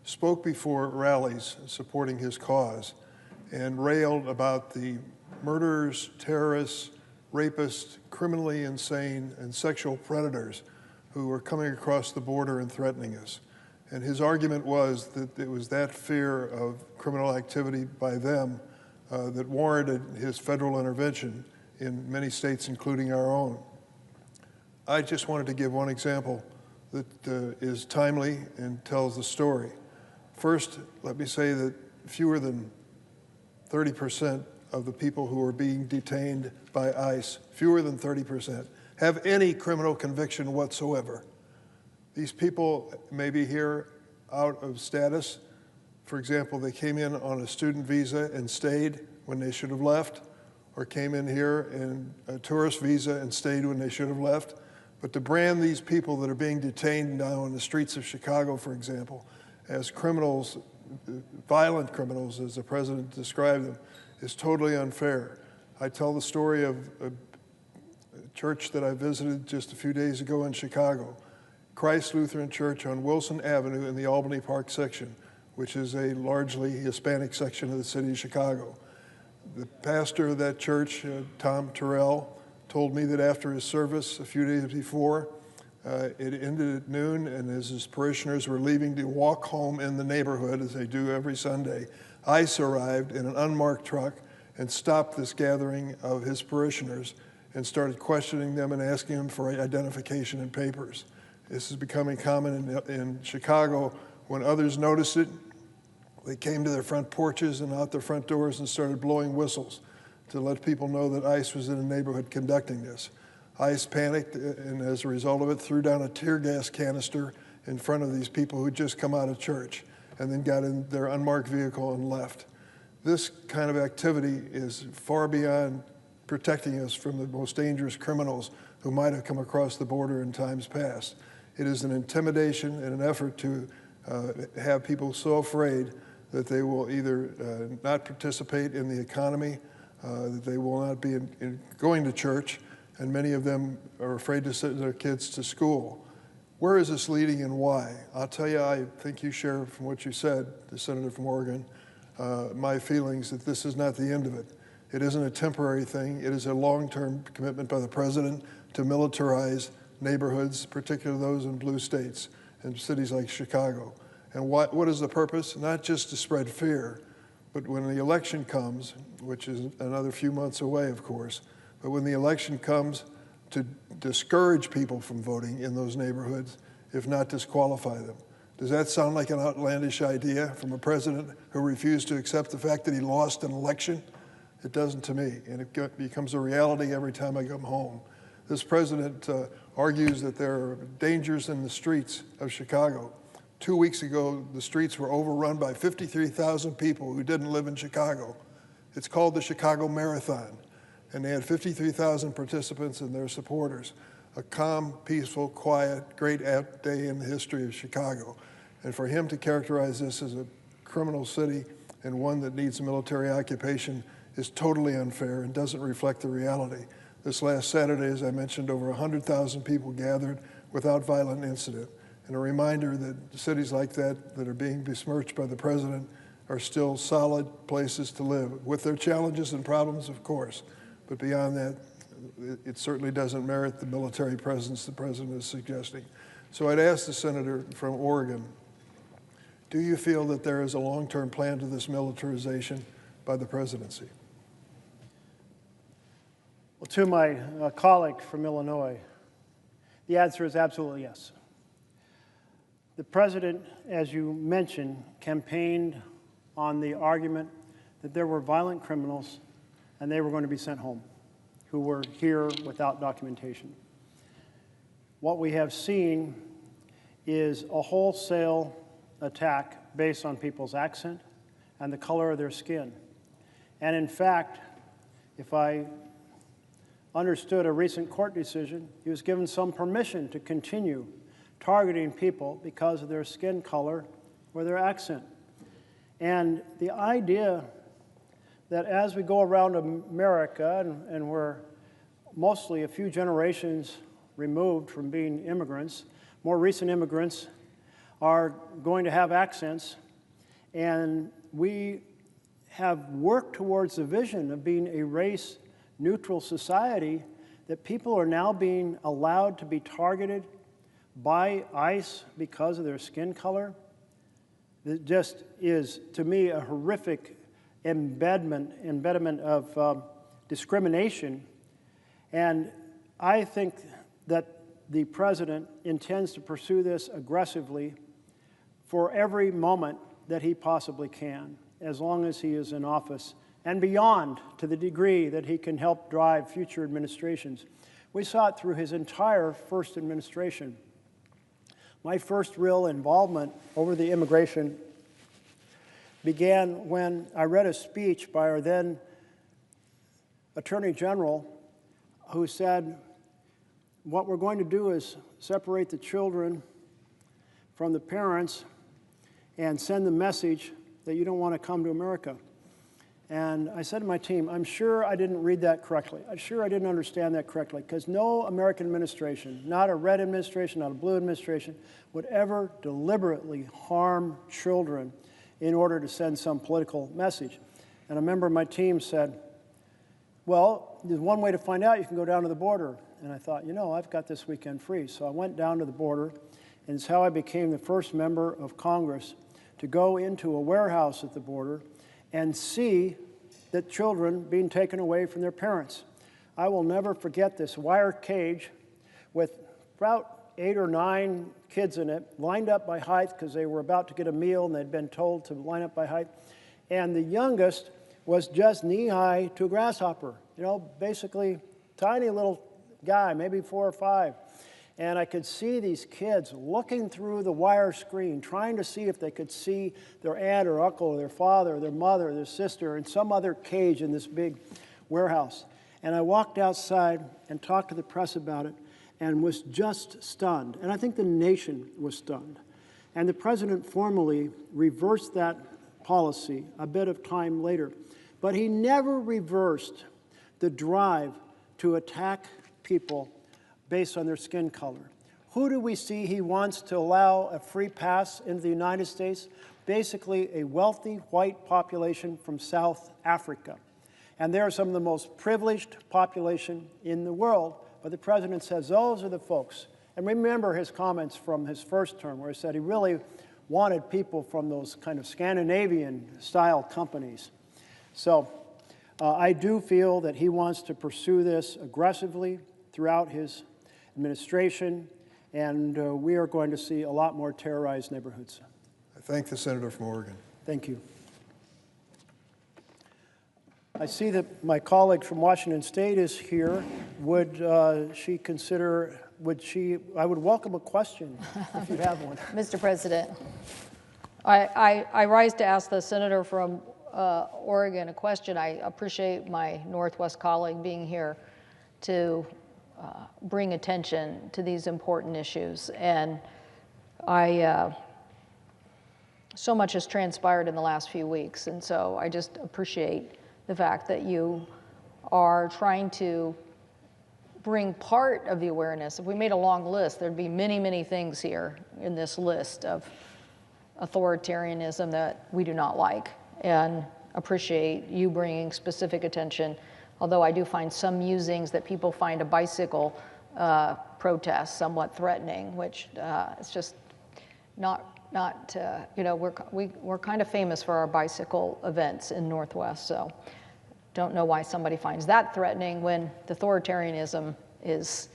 spoke before rallies supporting his cause and railed about the murderers, terrorists, rapists, criminally insane, and sexual predators who were coming across the border and threatening us. And his argument was that it was that fear of criminal activity by them that warranted his federal intervention in many states, including our own. I just wanted to give one example that is timely and tells the story. First, let me say that fewer than 30% of the people who are being detained by ICE, fewer than 30%, have any criminal conviction whatsoever. These people may be here out of status. For example, they came in on a student visa and stayed when they should have left, or came in here in a tourist visa and stayed when they should have left. But to brand these people that are being detained now in the streets of Chicago, for example, as criminals, violent criminals, as the president described them, is totally unfair. I tell the story of a church that I visited just a few days ago in Chicago, Christ Lutheran Church on Wilson Avenue in the Albany Park section, which is a largely Hispanic section of the city of Chicago. The pastor of that church, Tom Terrell, told me that after his service a few days before, it ended at noon, and as his parishioners were leaving to walk home in the neighborhood, as they do every Sunday, ICE arrived in an unmarked truck and stopped this gathering of his parishioners and started questioning them and asking them for identification and papers. This is becoming common in Chicago. When others noticed it, they came to their front porches and out their front doors and started blowing whistles to let people know that ICE was in the neighborhood conducting this. ICE panicked, and as a result of it, threw down a tear gas canister in front of these people who'd just come out of church, and then got in their unmarked vehicle and left. This kind of activity is far beyond protecting us from the most dangerous criminals who might have come across the border in times past. It is an intimidation and an effort to have people so afraid that they will either not participate in the economy, that they will not be going to church, and many of them are afraid to send their kids to school. Where is this leading and why? I'll tell you, I think you share from what you said, the senator from Oregon, my feelings that this is not the end of it. It isn't a temporary thing. It is a long-term commitment by the president to militarize neighborhoods, particularly those in blue states and cities like Chicago. And what is the purpose? Not just to spread fear, but when the election comes, which is another few months away, of course, but when the election comes, to discourage people from voting in those neighborhoods, if not disqualify them. Does that sound like an outlandish idea from a president who refused to accept the fact that he lost an election? It doesn't to me, and it becomes a reality every time I come home. This president argues that there are dangers in the streets of Chicago. 2 weeks ago, the streets were overrun by 53,000 people who didn't live in Chicago. It's called the Chicago Marathon, and they had 53,000 participants and their supporters. A calm, peaceful, quiet, great day in the history of Chicago. And for him to characterize this as a criminal city and one that needs military occupation is totally unfair and doesn't reflect the reality. This last Saturday, as I mentioned, over 100,000 people gathered without violent incident. And a reminder that cities like that that are being besmirched by the president are still solid places to live, with their challenges and problems, of course. But beyond that, it certainly doesn't merit the military presence the president is suggesting. So I'd ask the senator from Oregon, do you feel that there is a long-term plan to this militarization by the presidency? Well, to my colleague from Illinois, the answer is absolutely yes. The president, as you mentioned, campaigned on the argument that there were violent criminals and they were going to be sent home, who were here without documentation. What we have seen is a wholesale attack based on people's accent and the color of their skin. And in fact, if I understood a recent court decision, he was given some permission to continue targeting people because of their skin color or their accent. And the idea that as we go around America, and we're mostly a few generations removed from being immigrants, more recent immigrants are going to have accents, and we have worked towards the vision of being a race-neutral society, that people are now being allowed to be targeted by ICE because of their skin color. It just is, to me, a horrific embedment of discrimination. And I think that the president intends to pursue this aggressively for every moment that he possibly can, as long as he is in office, and beyond, to the degree that he can help drive future administrations. We saw it through his entire first administration. My first real involvement over the immigration began when I read a speech by our then Attorney General, who said, what we're going to do is separate the children from the parents and send the message that you don't want to come to America. And I said to my team, I'm sure I didn't read that correctly. I'm sure I didn't understand that correctly, because no American administration, not a red administration, not a blue administration, would ever deliberately harm children in order to send some political message. And a member of my team said, well, there's one way to find out. You can go down to the border. And I thought, you know, I've got this weekend free. So I went down to the border, and it's how I became the first member of Congress to go into a warehouse at the border and see that children being taken away from their parents. I will never forget this wire cage with about 8 or 9 kids in it, lined up by height because they were about to get a meal and they'd been told to line up by height. And the youngest was just knee-high to a grasshopper, you know, basically tiny little guy, maybe 4 or 5. And I could see these kids looking through the wire screen, trying to see if they could see their aunt or uncle or their father or their mother or their sister in some other cage in this big warehouse. And I walked outside and talked to the press about it and was just stunned. And I think the nation was stunned. And the president formally reversed that policy a bit of time later. But he never reversed the drive to attack people based on their skin color. Who do we see he wants to allow a free pass into the United States? Basically, a wealthy white population from South Africa. And they're some of the most privileged population in the world. But the president says those are the folks. And remember his comments from his first term, where he said he really wanted people from those kind of Scandinavian-style companies. So I do feel that he wants to pursue this aggressively throughout his administration, and we are going to see a lot more terrorized neighborhoods. I thank the senator from Oregon. Thank you. I see that my colleague from Washington State is here. Would she consider I would welcome a question if you have one. Mr. President, I rise to ask the senator from Oregon a question. I appreciate my Northwest colleague being here to bring attention to these important issues. And so much has transpired in the last few weeks, and so I just appreciate the fact that you are trying to bring part of the awareness. If we made a long list, there'd be many, many things here in this list of authoritarianism that we do not like, and appreciate you bringing specific attention, although I do find some musings that people find a bicycle protest somewhat threatening, which it's just not we're kind of famous for our bicycle events in Northwest, so don't know why somebody finds that threatening when the authoritarianism is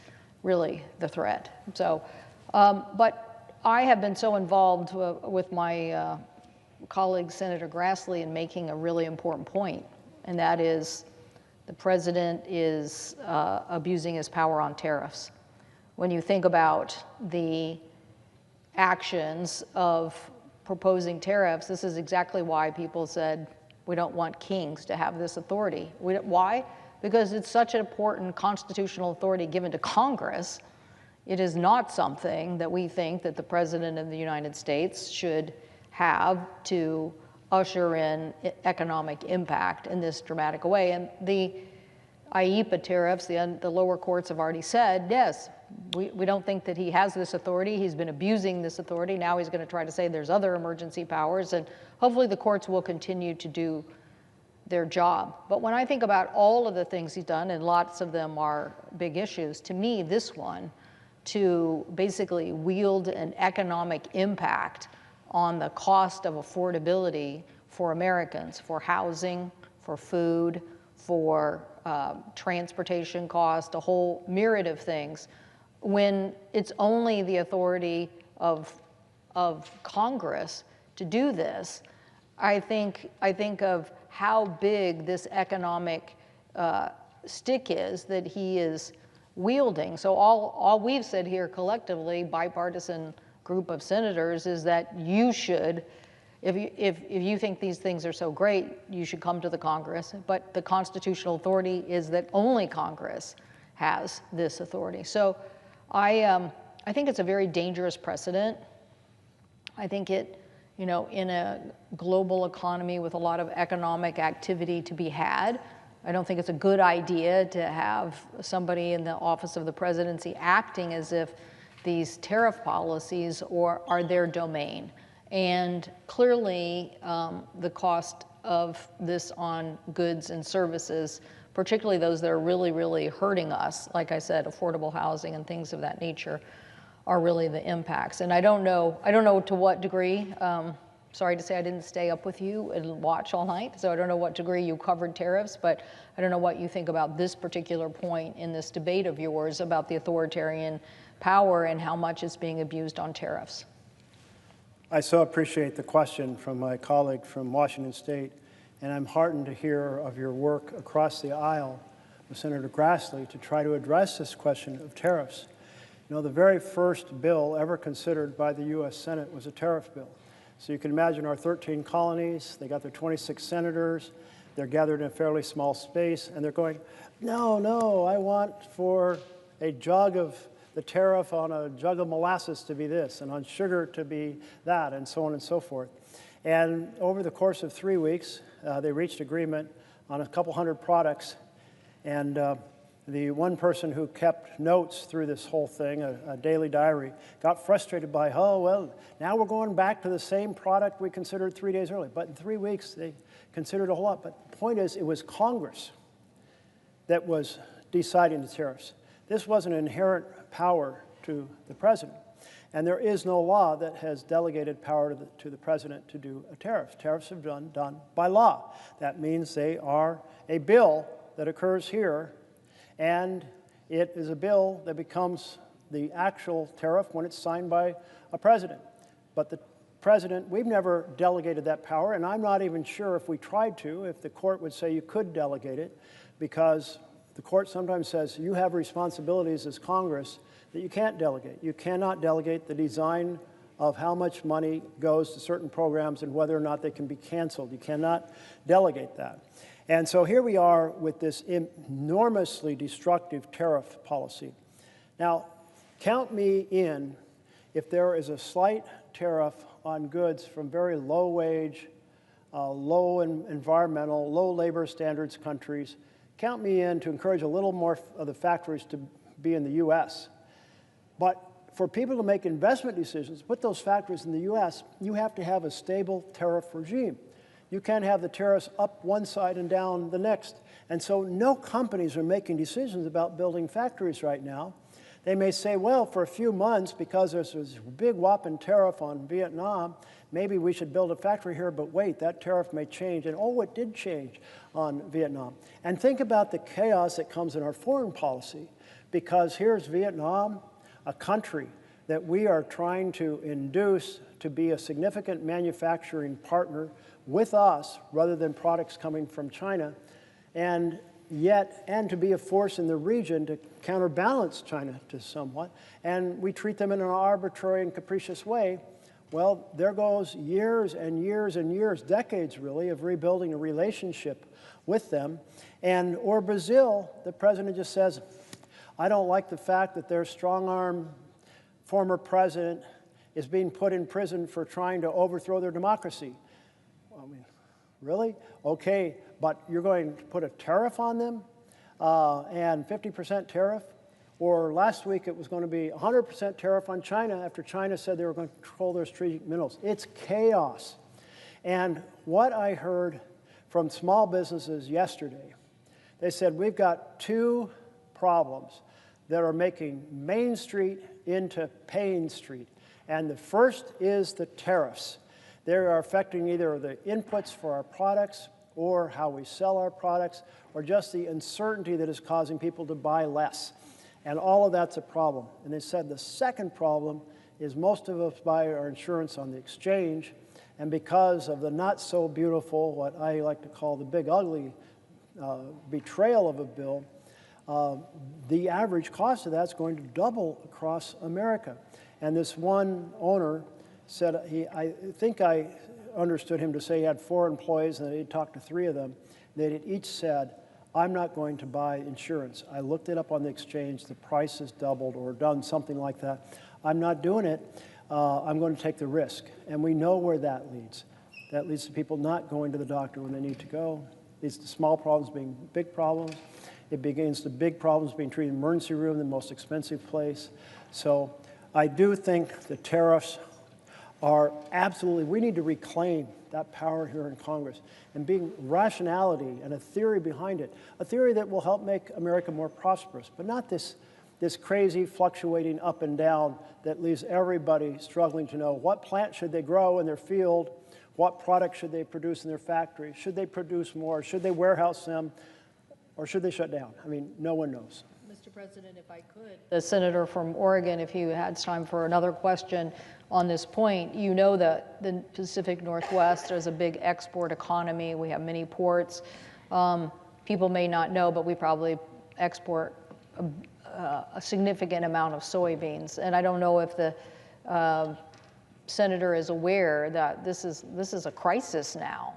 really the threat. So, but I have been so involved with my colleague, Senator Grassley, in making a really important point, and that is the president is abusing his power on tariffs. When you think about the actions of proposing tariffs, this is exactly why people said, we don't want kings to have this authority. Why? Because it's such an important constitutional authority given to Congress. It is not something that we think that the President of the United States should have to usher in economic impact in this dramatic way. And the IEEPA tariffs, the lower courts have already said, yes, we don't think that he has this authority. He's been abusing this authority. Now he's going to try to say there's other emergency powers, and hopefully the courts will continue to do their job. But when I think about all of the things he's done, and lots of them are big issues, to me, this one, to basically wield an economic impact on the cost of affordability for Americans, for housing, for food, for transportation cost, a whole myriad of things, when it's only the authority of Congress to do this, I think of how big this economic stick is that he is wielding. So all we've said here collectively, bipartisan group of senators, is that you should, if you think these things are so great, you should come to the Congress. But the constitutional authority is that only Congress has this authority. So I think it's a very dangerous precedent. I think it, in a global economy with a lot of economic activity to be had, I don't think it's a good idea to have somebody in the office of the presidency acting as if these tariff policies are their domain. And clearly, the cost of this on goods and services, particularly those that are really, really hurting us, like I said, affordable housing and things of that nature, are really the impacts. And I don't know to what degree, sorry to say I didn't stay up with you and watch all night, so I don't know what degree you covered tariffs, but I don't know what you think about this particular point in this debate of yours about the authoritarian power and how much is being abused on tariffs. I so appreciate the question from my colleague from Washington State, and I'm heartened to hear of your work across the aisle with Senator Grassley to try to address this question of tariffs. The very first bill ever considered by the U.S. Senate was a tariff bill. So you can imagine our 13 colonies, they got their 26 senators, they're gathered in a fairly small space, and they're going, no, I want for a jug of the tariff on a jug of molasses to be this, and on sugar to be that, and so on and so forth. And over the course of 3 weeks, they reached agreement on a couple hundred products, and the one person who kept notes through this whole thing, a daily diary, got frustrated by, now we're going back to the same product we considered 3 days earlier. But in 3 weeks, they considered a whole lot. But the point is, it was Congress that was deciding the tariffs. This was an inherent power to the president. And there is no law that has delegated power to the president to do a tariff. Tariffs have been done by law. That means they are a bill that occurs here, and it is a bill that becomes the actual tariff when it's signed by a president. But the president, we've never delegated that power, and I'm not even sure if we tried to, if the court would say you could delegate it, because the court sometimes says you have responsibilities as Congress that you can't delegate. You cannot delegate the design of how much money goes to certain programs and whether or not they can be canceled. You cannot delegate that. And so here we are with this enormously destructive tariff policy. Now, count me in if there is a slight tariff on goods from very low wage, low environmental, low labor standards countries. Count me in to encourage a little more of the factories to be in the U.S. But for people to make investment decisions, put those factories in the U.S., you have to have a stable tariff regime. You can't have the tariffs up one side and down the next. And so no companies are making decisions about building factories right now. They may say, well, for a few months, because there's this big whopping tariff on Vietnam, maybe we should build a factory here, but wait, that tariff may change. And oh, it did change on Vietnam. And think about the chaos that comes in our foreign policy, because here's Vietnam, a country that we are trying to induce to be a significant manufacturing partner with us rather than products coming from China, and to be a force in the region to counterbalance China to somewhat, and we treat them in an arbitrary and capricious way. Well, there goes years and years and years, decades really, of rebuilding a relationship with them. Or Brazil, the president just says, I don't like the fact that their strong-arm former president is being put in prison for trying to overthrow their democracy. I mean, really? Okay, but you're going to put a tariff on them and 50% tariff? Or last week it was going to be 100% tariff on China after China said they were going to control their strategic minerals. It's chaos. And what I heard from small businesses yesterday, they said we've got two problems that are making Main Street into Pain Street. And the first is the tariffs. They are affecting either the inputs for our products or how we sell our products, or just the uncertainty that is causing people to buy less. And all of that's a problem. And they said the second problem is most of us buy our insurance on the exchange, and because of the not so beautiful, what I like to call the big ugly betrayal of a bill, the average cost of that's going to double across America. And this one owner said, I think I understood him to say he had 4 employees and that he'd talked to 3 of them. They had each said, I'm not going to buy insurance. I looked it up on the exchange, the price has doubled or done something like that. I'm not doing it. I'm going to take the risk. And we know where that leads. That leads to people not going to the doctor when they need to go. It leads to small problems being big problems. It begins to big problems being treated in the emergency room, the most expensive place. So I do think the tariffs are absolutely, we need to reclaim that power here in Congress and being rationality and a theory behind it, a theory that will help make America more prosperous, but not this crazy fluctuating up and down that leaves everybody struggling to know what plant should they grow in their field, what product should they produce in their factory, should they produce more, should they warehouse them, or should they shut down? I mean, no one knows. Mr. President, if I could, the senator from Oregon, if he had time for another question on this point, you know that the Pacific Northwest is a big export economy. We have many ports. People may not know, but we probably export a significant amount of soybeans. And I don't know if the senator is aware that this is a crisis now.